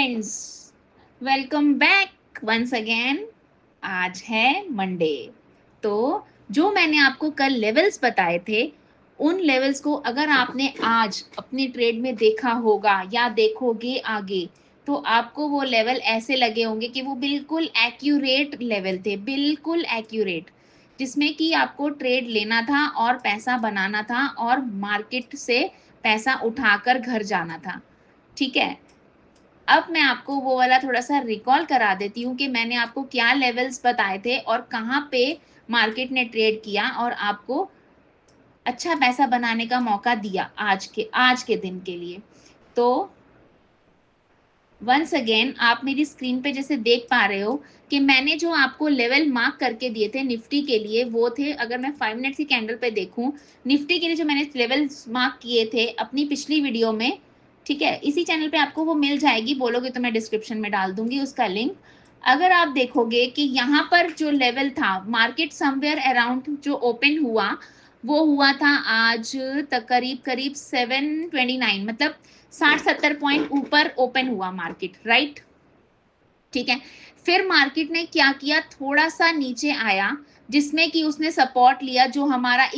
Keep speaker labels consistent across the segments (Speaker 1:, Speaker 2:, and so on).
Speaker 1: Friends, welcome back once again. आज है Monday. तो जो मैंने आपको कल लेवल्स बताए थे, उन लेवल्स को अगर आपने आज अपने ट्रेड में देखा होगा या देखोगे आगे, तो आपको वो लेवल ऐसे लगे होंगे कि वो बिल्कुल एक्यूरेट लेवल थे, बिल्कुल एक्यूरेट, जिसमें कि आपको ट्रेड लेना था और पैसा बनाना था और मार्केट से पैसा उठाकर घर जाना था। ठीक है, अब मैं आपको वो वाला थोड़ा सा रिकॉल करा देती हूँ कि मैंने आपको क्या लेवल्स बताए थे और कहाँ पे मार्केट ने ट्रेड किया और आपको अच्छा पैसा बनाने का मौका दिया आज के दिन के लिए। तो वंस अगेन आप मेरी स्क्रीन पे जैसे देख पा रहे हो कि मैंने जो आपको लेवल मार्क करके दिए थे निफ्टी के लिए, वो थे, अगर मैं 5 मिनट की कैंडल पे देखूं निफ्टी के लिए, जो मैंने लेवल मार्क किए थे अपनी पिछली वीडियो में, ठीक है, इसी चैनल पे आपको वो मिल जाएगी, बोलोगे तो मैं डिस्क्रिप्शन में डाल दूंगी उसका लिंक। अगर आप देखोगे कि यहाँ पर जो लेवल था, मार्केट समवेयर अराउंड जो ओपन हुआ, वो हुआ था आज तक करीब करीब 729, मतलब 60-70 पॉइंट ऊपर ओपन हुआ मार्केट, राइट। ठीक है, फिर मार्केट ने क्या किया, थोड़ा सा नीचे आया, जिसमें कि उसने सपोर्ट लिया जो हमारा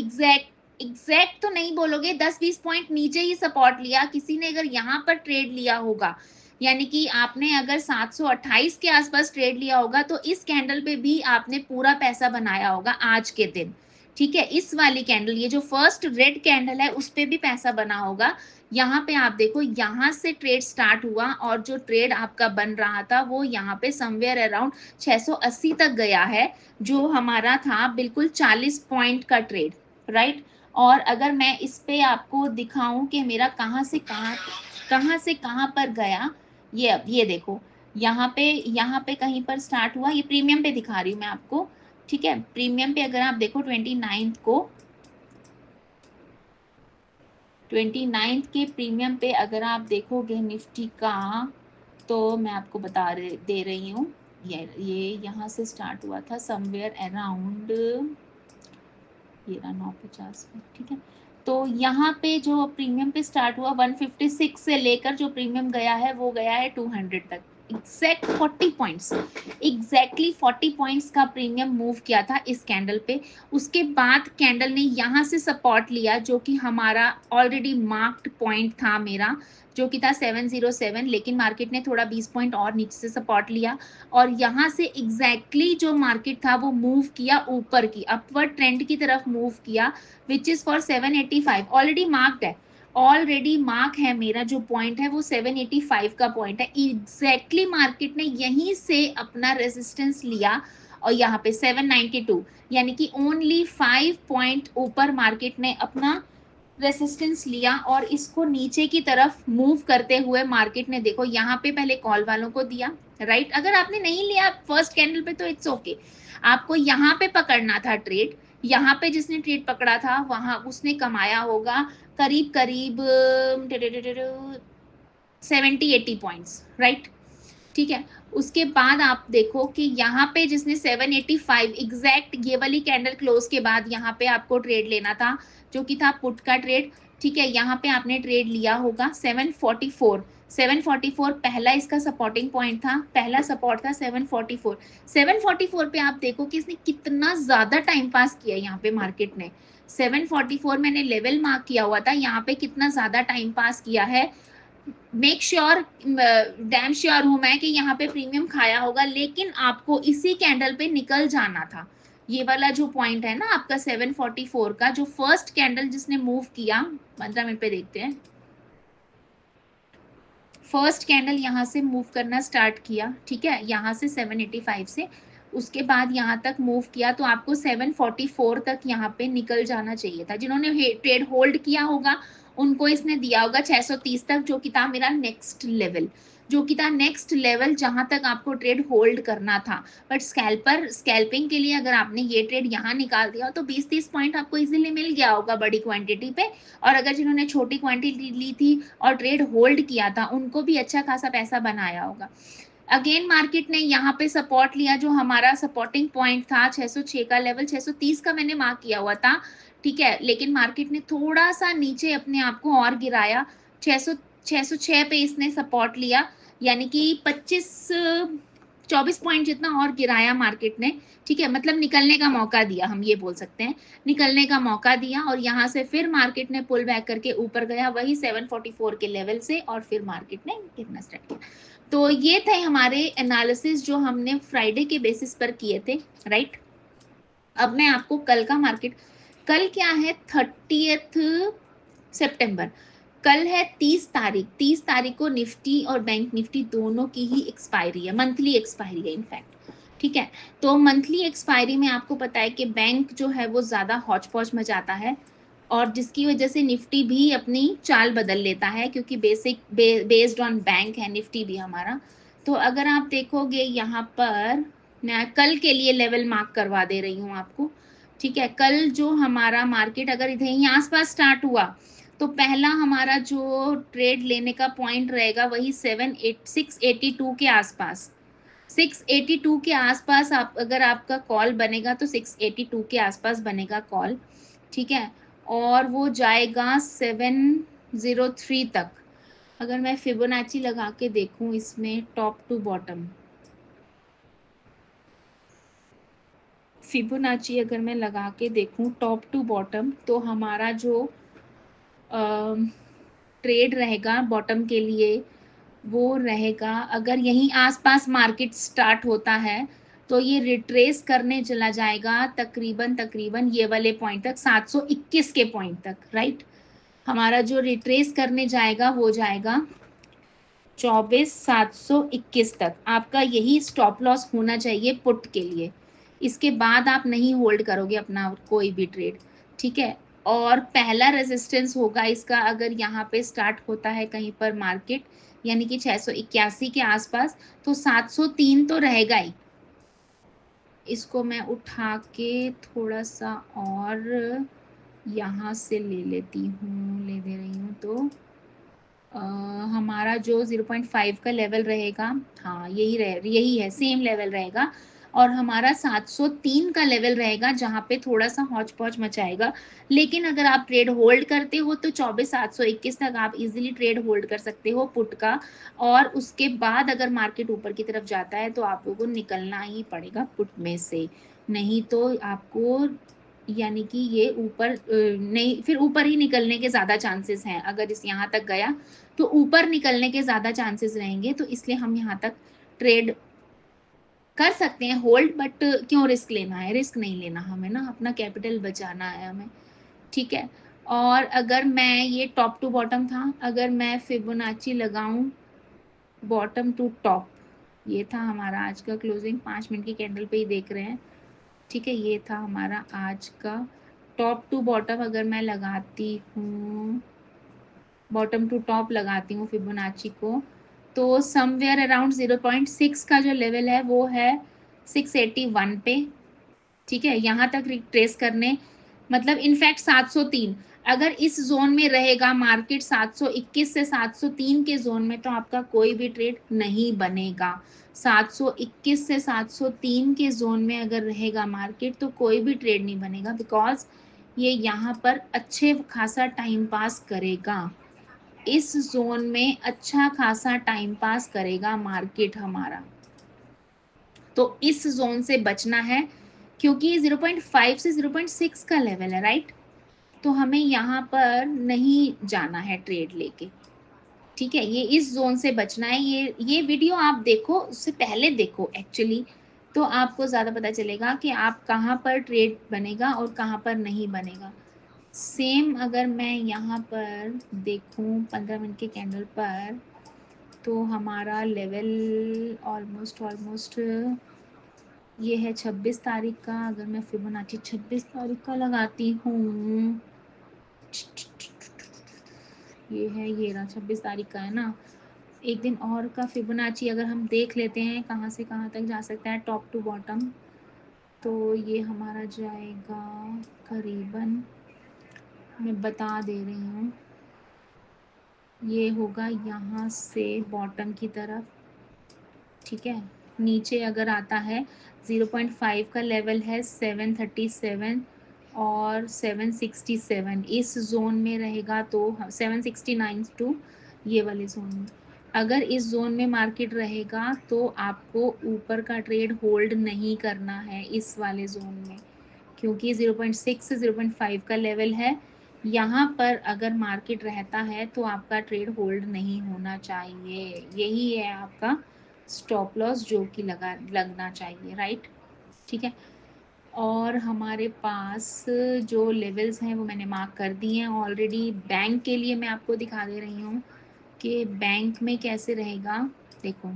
Speaker 1: एग्जैक्ट तो नहीं बोलोगे, 10-20 पॉइंट नीचे ही सपोर्ट लिया। किसी ने अगर यहाँ पर ट्रेड लिया होगा, यानी कि आपने अगर 728 के आसपास ट्रेड लिया होगा, तो इस कैंडल पे भी आपने पूरा पैसा बनाया होगा आज के दिन। ठीक है, इस वाली कैंडल, ये जो फर्स्ट रेड कैंडल है, उस पे भी पैसा बना होगा। यहाँ पे आप देखो, यहाँ से ट्रेड स्टार्ट हुआ और जो ट्रेड आपका बन रहा था वो यहाँ पे समवेयर अराउंड 680 तक गया है, जो हमारा था बिल्कुल 40 पॉइंट का ट्रेड, राइट। और अगर मैं इस पे आपको दिखाऊं कि मेरा कहाँ से कहाँ पर गया, ये देखो, यहाँ पे कहीं पर स्टार्ट हुआ, ये प्रीमियम पे दिखा रही हूँ मैं आपको। ठीक है, प्रीमियम पे अगर आप देखो 29 के प्रीमियम पे अगर आप देखोगे निफ्टी का, तो मैं आपको दे रही हूँ, ये यहाँ से स्टार्ट हुआ था समवेयर अराउंड, ये रहा 950 में। ठीक है, तो यहाँ पे जो प्रीमियम पे स्टार्ट हुआ 156 से लेकर जो प्रीमियम गया है वो गया है 200 तक, एग्जैक्ट 40 पॉइंट्स, एग्जैक्टली 40 पॉइंट्स का प्रीमियम मूव किया था इस कैंडल पे। उसके बाद कैंडल ने यहाँ से सपोर्ट लिया, जो कि हमारा ऑलरेडी मार्क्ड पॉइंट था मेरा, जो कि था 707, लेकिन मार्केट ने थोड़ा 20 पॉइंट और नीचे से सपोर्ट लिया और यहाँ से एग्जैक्टली जो मार्केट था वो मूव किया ऊपर की अपवर्ड ट्रेंड की तरफ मूव किया, which is for 785, already marked है, ऑलरेडी मार्क है, मेरा जो पॉइंट है वो 785 का पॉइंट है। एग्जैक्टली मार्केट ने यहीं से अपना रेजिस्टेंस लिया और यहाँ पे 792, यानी कि ओनली 5 पॉइंट ऊपर मार्केट ने अपना रेसिस्टेंस लिया और इसको नीचे की तरफ मूव करते हुए मार्केट ने, देखो यहाँ पे पहले कॉल वालों को दिया, राइट। अगर आपने नहीं लिया फर्स्ट कैंडल पे तो इट्स ओके, आपको यहाँ पे पकड़ना था ट्रेड, यहाँ पे जिसने ट्रेड पकड़ा था वहां उसने कमाया होगा करीब करीब 70-80 पॉइंट्स, राइट। ठीक है, उसके बाद आप देखो कि यहाँ पे जिसने 785 एग्जैक्ट ये वाली कैंडल क्लोज के बाद यहाँ पे आपको ट्रेड लेना था, जो कि था पुट का ट्रेड। ठीक है, यहाँ पे आपने ट्रेड लिया होगा 744 पहला इसका सपोर्टिंग पॉइंट था, पहला सपोर्ट था 744 पे आप देखो कि इसने कितना ज्यादा टाइम पास किया यहाँ पे मार्केट ने। 744 मैंने लेवल मार्क किया हुआ था, यहाँ पे कितना ज्यादा टाइम पास किया है, मेक श्योर, डैम श्योर हूं मैं कि यहाँ पे प्रीमियम खाया होगा, लेकिन आपको इसी कैंडल पे निकल जाना था। ये वाला जो पॉइंट है ना आपका 744 का, जो फर्स्ट कैंडल जिसने मूव किया, 15 मिनट पे देखते हैं, फर्स्ट कैंडल यहाँ से मूव करना स्टार्ट किया, ठीक है, यहाँ से 785 से, उसके बाद यहाँ तक मूव किया, तो आपको 744 तक यहाँ पे निकल जाना चाहिए था। जिन्होंने ट्रेड होल्ड किया होगा उनको इसने दिया होगा 630 तक, जो कि था मेरा नेक्स्ट लेवल, जो कि था नेक्स्ट लेवल जहां तक आपको ट्रेड होल्ड करना था। बट स्कैल्पिंग के लिए अगर आपने ये ट्रेड यहाँ निकाल दिया तो 20-30 पॉइंट आपको इजीली मिल गया होगा बड़ी क्वांटिटी पे, और अगर जिन्होंने छोटी क्वांटिटी ली थी और ट्रेड होल्ड किया था उनको भी अच्छा खासा पैसा बनाया होगा। अगेन मार्केट ने यहाँ पे सपोर्ट लिया, जो हमारा सपोर्टिंग पॉइंट था 606 का लेवल, 630 का मैंने मार्क किया हुआ था, ठीक है, लेकिन मार्केट ने थोड़ा सा नीचे अपने आप को और गिराया, 606 पे इसने सपोर्ट लिया, यानी कि 24 पॉइंट जितना और गिराया मार्केट ने, ठीक है, मतलब निकलने का मौका दिया, हम ये बोल सकते हैं निकलने का मौका दिया, और यहाँ से फिर मार्केट ने पुल बैक करके ऊपर गया वही 744 के लेवल से, और फिर मार्केट ने गिरना स्टार्ट किया। तो ये थे हमारे एनालिसिस जो हमने फ्राइडे के बेसिस पर किए थे, राइट। अब मैं आपको कल का मार्केट, कल क्या है 30 सितंबर, कल है 30 तारीख। 30 तारीख को निफ्टी और बैंक निफ्टी दोनों की ही एक्सपायरी है, मंथली एक्सपायरी है इनफैक्ट, ठीक है। तो मंथली एक्सपायरी में आपको पता है कि बैंक जो है वो ज़्यादा हौच पौच मचाता है, और जिसकी वजह से निफ्टी भी अपनी चाल बदल लेता है, क्योंकि बेस्ड ऑन बैंक है निफ्टी भी हमारा। तो अगर आप देखोगे यहाँ पर, मैं कल के लिए लेवल मार्क करवा दे रही हूँ आपको, ठीक है। कल जो हमारा मार्केट अगर इधर ही आसपास स्टार्ट हुआ, तो पहला हमारा जो ट्रेड लेने का पॉइंट रहेगा वही 682 के आसपास, 682 के आसपास आप अगर आपका कॉल बनेगा तो 682 के आसपास बनेगा कॉल, ठीक है। और वो जाएगा 703 तक। अगर मैं फिबोनाची लगा के देखूं इसमें टॉप टू बॉटम, फिबोनाची अगर मैं लगा के देखूं टॉप टू बॉटम, तो हमारा जो ट्रेड रहेगा बॉटम के लिए वो रहेगा, अगर यहीं आसपास मार्केट स्टार्ट होता है तो ये रिट्रेस करने चला जाएगा तकरीबन ये वाले पॉइंट तक, 721 के पॉइंट तक, राइट। हमारा जो रिट्रेस करने जाएगा वो जाएगा 24,721 तक। आपका यही स्टॉप लॉस होना चाहिए पुट के लिए, इसके बाद आप नहीं होल्ड करोगे अपना कोई भी ट्रेड, ठीक है। और पहला रेजिस्टेंस होगा इसका अगर यहाँ पे स्टार्ट होता है कहीं पर मार्केट, यानी कि 681 के आसपास, तो 703 तो रहेगा ही। इसको मैं उठा के थोड़ा सा और यहाँ से ले लेती हूँ, ले दे रही हूँ, तो हमारा जो 0.5 का लेवल रहेगा, हाँ यही है, सेम लेवल रहेगा, और हमारा 703 का लेवल रहेगा जहाँ पे थोड़ा सा हौच पौच मचाएगा। लेकिन अगर आप ट्रेड होल्ड करते हो तो 24,721 तक आप इजीली ट्रेड होल्ड कर सकते हो पुट का, और उसके बाद अगर मार्केट ऊपर की तरफ जाता है तो आप लोगों को निकलना ही पड़ेगा पुट में से, नहीं तो आपको, यानी कि ये ऊपर नहीं, फिर ऊपर ही निकलने के ज़्यादा चांसेस हैं। अगर इस यहाँ तक गया तो ऊपर निकलने के ज़्यादा चांसेस रहेंगे, तो इसलिए हम यहाँ तक ट्रेड कर सकते हैं होल्ड, बट क्यों रिस्क लेना है, रिस्क नहीं लेना हमें ना, अपना कैपिटल बचाना है हमें, ठीक है। और अगर मैं ये टॉप टू बॉटम था, अगर मैं फिबोनाची लगाऊं बॉटम टू टॉप, ये था हमारा आज का क्लोजिंग, 5 मिनट की कैंडल पे ही देख रहे हैं, ठीक है। ये था हमारा आज का टॉप टू बॉटम, अगर मैं लगाती हूँ बॉटम टू टॉप लगाती हूँ फिबोनाची को, तो समवेयर अराउंड 0.6 का जो लेवल है वो है 681 पे, ठीक है। यहाँ तक रिट्रेस करने, मतलब इनफैक्ट 703, अगर इस जोन में रहेगा मार्केट 721 से 703 के जोन में, तो आपका कोई भी ट्रेड नहीं बनेगा। 721 से 703 के जोन में अगर रहेगा मार्केट तो कोई भी ट्रेड नहीं बनेगा, बिकॉज ये यहाँ पर अच्छे खासा टाइम पास करेगा, इस जोन में अच्छा खासा टाइम पास करेगा मार्केट हमारा। तो इस जोन से बचना है, क्योंकि 0.5 से 0.6 का लेवल है, राइट। तो हमें यहाँ पर नहीं जाना है ट्रेड लेके, ठीक है। ये इस जोन से बचना है। ये वीडियो आप देखो, उससे पहले देखो एक्चुअली, तो आपको ज़्यादा पता चलेगा कि आप कहाँ पर ट्रेड बनेगा और कहाँ पर नहीं बनेगा। सेम अगर मैं यहाँ पर देखूँ 15 मिनट के कैंडल पर, तो हमारा लेवल ऑलमोस्ट ये है 26 तारीख का। अगर मैं फिबोनाची 26 तारीख का लगाती हूँ, ये है, ये रहा 26 तारीख का है ना, एक दिन और का फिबोनाची अगर हम देख लेते हैं कहाँ से कहाँ तक जा सकता है टॉप टू बॉटम, तो ये हमारा जाएगा करीबन, मैं बता दे रही हूँ, ये होगा यहाँ से बॉटम की तरफ, ठीक है। नीचे अगर आता है 0.5 का लेवल है 737 और 767, इस जोन में रहेगा तो 769 टू ये वाले जोन में, अगर इस जोन में मार्केट रहेगा तो आपको ऊपर का ट्रेड होल्ड नहीं करना है इस वाले जोन में, क्योंकि 0.6 से 0.5 का लेवल है। यहाँ पर अगर मार्केट रहता है तो आपका ट्रेड होल्ड नहीं होना चाहिए। यही है आपका स्टॉप लॉस जो कि लगना चाहिए, राइट। ठीक है। और हमारे पास जो लेवल्स हैं वो मैंने मार्क कर दिए हैं ऑलरेडी। बैंक के लिए मैं आपको दिखा दे रही हूँ कि बैंक में कैसे रहेगा। देखो,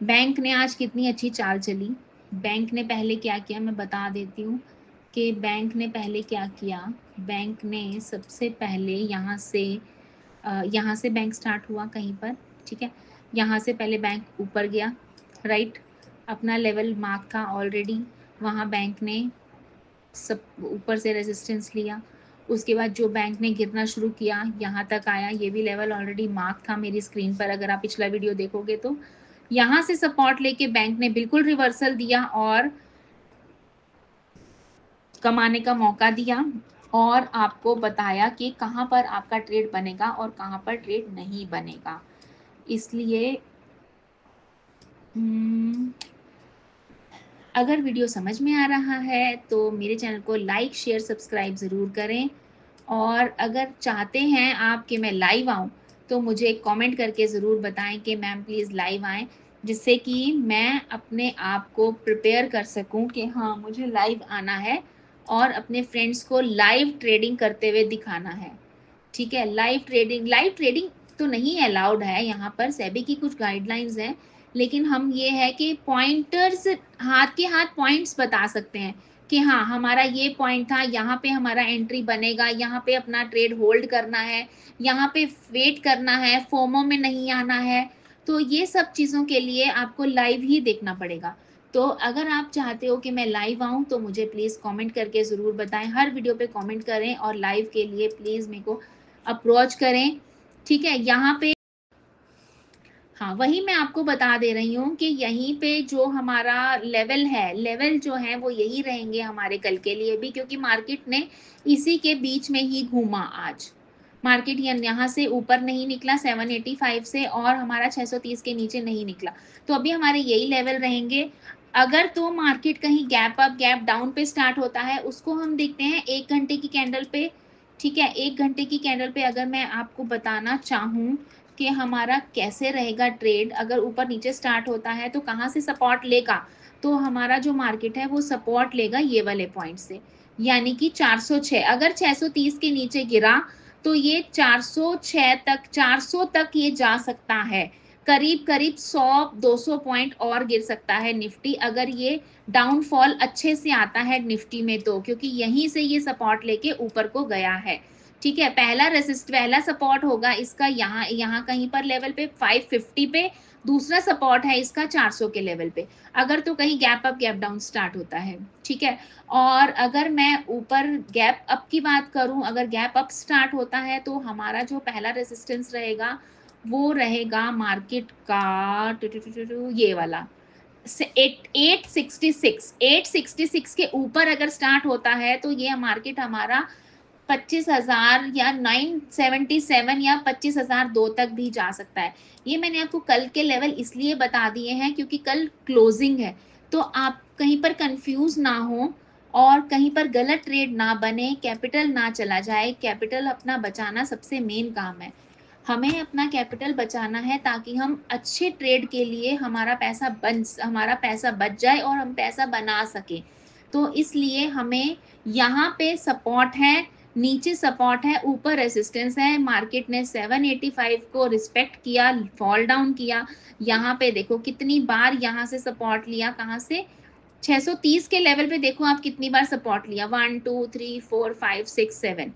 Speaker 1: बैंक ने आज कितनी अच्छी चाल चली। बैंक ने पहले क्या किया मैं बता देती हूँ कि बैंक ने पहले क्या किया। बैंक ने सबसे पहले यहाँ से बैंक स्टार्ट हुआ कहीं पर, ठीक है। यहाँ से पहले बैंक ऊपर गया, राइट। अपना लेवल मार्क था ऑलरेडी, वहाँ बैंक ने सब ऊपर से रेजिस्टेंस लिया। उसके बाद जो बैंक ने गिरना शुरू किया, यहाँ तक आया। ये भी लेवल ऑलरेडी मार्क था मेरी स्क्रीन पर, अगर आप पिछला वीडियो देखोगे तो। यहाँ से सपोर्ट लेके बैंक ने बिल्कुल रिवर्सल दिया और कमाने का मौका दिया, और आपको बताया कि कहाँ पर आपका ट्रेड बनेगा और कहाँ पर ट्रेड नहीं बनेगा। इसलिए अगर वीडियो समझ में आ रहा है तो मेरे चैनल को लाइक शेयर सब्सक्राइब ज़रूर करें, और अगर चाहते हैं आप कि मैं लाइव आऊँ तो मुझे कमेंट करके ज़रूर बताएं कि मैम प्लीज़ लाइव आएँ, जिससे कि मैं अपने आप को प्रिपेयर कर सकूं कि हाँ मुझे लाइव आना है और अपने फ्रेंड्स को लाइव ट्रेडिंग करते हुए दिखाना है। ठीक है। लाइव ट्रेडिंग तो नहीं अलाउड है यहाँ पर, सेबी की कुछ गाइडलाइंस हैं, लेकिन हम ये है कि पॉइंटर्स, हाथ के हाथ पॉइंट्स बता सकते हैं कि हाँ हमारा ये पॉइंट था, यहाँ पे हमारा एंट्री बनेगा, यहाँ पे अपना ट्रेड होल्ड करना है, यहाँ पे वेट करना है, फोमो में नहीं आना है। तो ये सब चीज़ों के लिए आपको लाइव ही देखना पड़ेगा। तो अगर आप चाहते हो कि मैं लाइव आऊँ तो मुझे प्लीज़ कमेंट करके ज़रूर बताएं। हर वीडियो पे कमेंट करें और लाइव के लिए प्लीज़ मेरे को अप्रोच करें। ठीक है। यहाँ पे हाँ, वही मैं आपको बता दे रही हूँ कि यहीं पे जो हमारा लेवल है, लेवल जो है वो यही रहेंगे हमारे कल के लिए भी, क्योंकि मार्केट ने इसी के बीच में ही घूमा आज। मार्केट यहाँ से ऊपर नहीं निकला 785 से, और हमारा 630 के नीचे नहीं निकला, तो अभी हमारे यही लेवल रहेंगे। अगर तो मार्केट कहीं गैप अप गैप डाउन पे स्टार्ट होता है, उसको हम देखते हैं 1 घंटे की कैंडल पे। ठीक है। 1 घंटे की कैंडल पे अगर मैं आपको बताना चाहूँ कि हमारा कैसे रहेगा ट्रेड, अगर ऊपर नीचे स्टार्ट होता है तो कहाँ से सपोर्ट लेगा, तो हमारा जो मार्केट है वो सपोर्ट लेगा ये वाले पॉइंट से, यानी कि 406। अगर 630 के नीचे गिरा तो ये 406 तक, 400 तक ये जा सकता है। करीब करीब 100-200 पॉइंट और गिर सकता है निफ्टी, अगर ये डाउनफॉल अच्छे से आता है निफ्टी में तो, क्योंकि यहीं से ये सपोर्ट लेके ऊपर को गया है। ठीक है। पहला सपोर्ट होगा इसका यहाँ कहीं पर लेवल पे 550 पे, दूसरा सपोर्ट है इसका 400 के लेवल पे, अगर तो कहीं gap up gap down start होता है। ठीक है। और अगर मैं ऊपर गैप अप की बात करूं, अगर गैप अप स्टार्ट होता है तो हमारा जो पहला रेजिस्टेंस रहेगा वो रहेगा मार्केट का ये वाला 866 के ऊपर अगर स्टार्ट होता है तो ये मार्केट हमारा 25,000 या 977 या 25,002 तक भी जा सकता है। ये मैंने आपको कल के लेवल इसलिए बता दिए हैं क्योंकि कल क्लोजिंग है, तो आप कहीं पर कंफ्यूज ना हो और कहीं पर गलत ट्रेड ना बने, कैपिटल ना चला जाए। कैपिटल अपना बचाना सबसे मेन काम है। हमें अपना कैपिटल बचाना है ताकि हम अच्छे ट्रेड के लिए हमारा पैसा बच जाए और हम पैसा बना सके। तो इसलिए हमें यहाँ पे सपोर्ट है, नीचे सपोर्ट है, ऊपर रेजिस्टेंस है। मार्केट ने 785 को रिस्पेक्ट किया, फॉल डाउन किया। यहाँ पे देखो कितनी बार यहाँ से सपोर्ट लिया, कहाँ से 630 के लेवल पे देखो आप कितनी बार सपोर्ट लिया, 1 2 3 4 5 6 7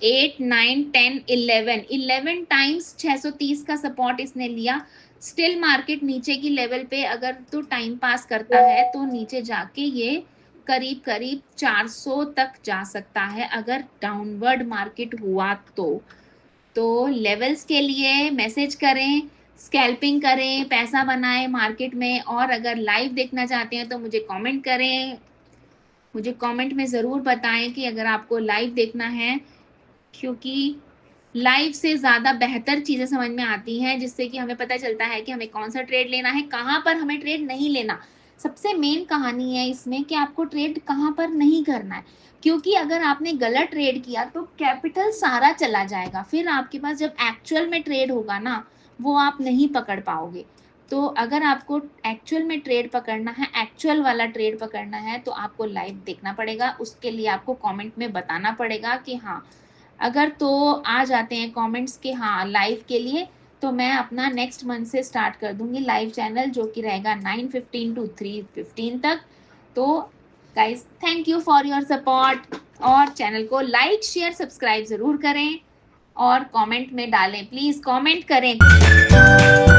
Speaker 1: 8 9 10 11 टाइम्स 630 का सपोर्ट इसने लिया। स्टिल मार्केट नीचे की लेवल पे अगर तो टाइम पास करता है तो नीचे जाके ये करीब करीब 400 तक जा सकता है अगर डाउनवर्ड मार्केट हुआ तो लेवल्स के लिए मैसेज करें, स्कैल्पिंग करें, पैसा बनाएं मार्केट में। और अगर लाइव देखना चाहते हैं तो मुझे कमेंट करें, मुझे कमेंट में ज़रूर बताएं कि अगर आपको लाइव देखना है, क्योंकि लाइव से ज़्यादा बेहतर चीज़ें समझ में आती हैं, जिससे कि हमें पता चलता है कि हमें कौन-सा ट्रेड लेना है, कहाँ पर हमें ट्रेड नहीं लेना। सबसे मेन कहानी है इसमें कि आपको ट्रेड कहाँ पर नहीं करना है, क्योंकि अगर आपने गलत ट्रेड किया तो कैपिटल सारा चला जाएगा। फिर आपके पास जब एक्चुअल में ट्रेड होगा ना, वो आप नहीं पकड़ पाओगे। तो अगर आपको एक्चुअल में ट्रेड पकड़ना है, एक्चुअल वाला ट्रेड पकड़ना है, तो आपको लाइव देखना पड़ेगा। उसके लिए आपको कमेंट में बताना पड़ेगा कि हाँ, अगर तो आ जाते हैं कमेंट्स के हाँ लाइव के लिए, तो मैं अपना नेक्स्ट मंथ से स्टार्ट कर दूंगी लाइव चैनल, जो कि रहेगा 9:15 to 3:15 तक। तो guys, thank you for your support, और चैनल को लाइक शेयर सब्सक्राइब जरूर करें और कमेंट में डालें, प्लीज कमेंट करें।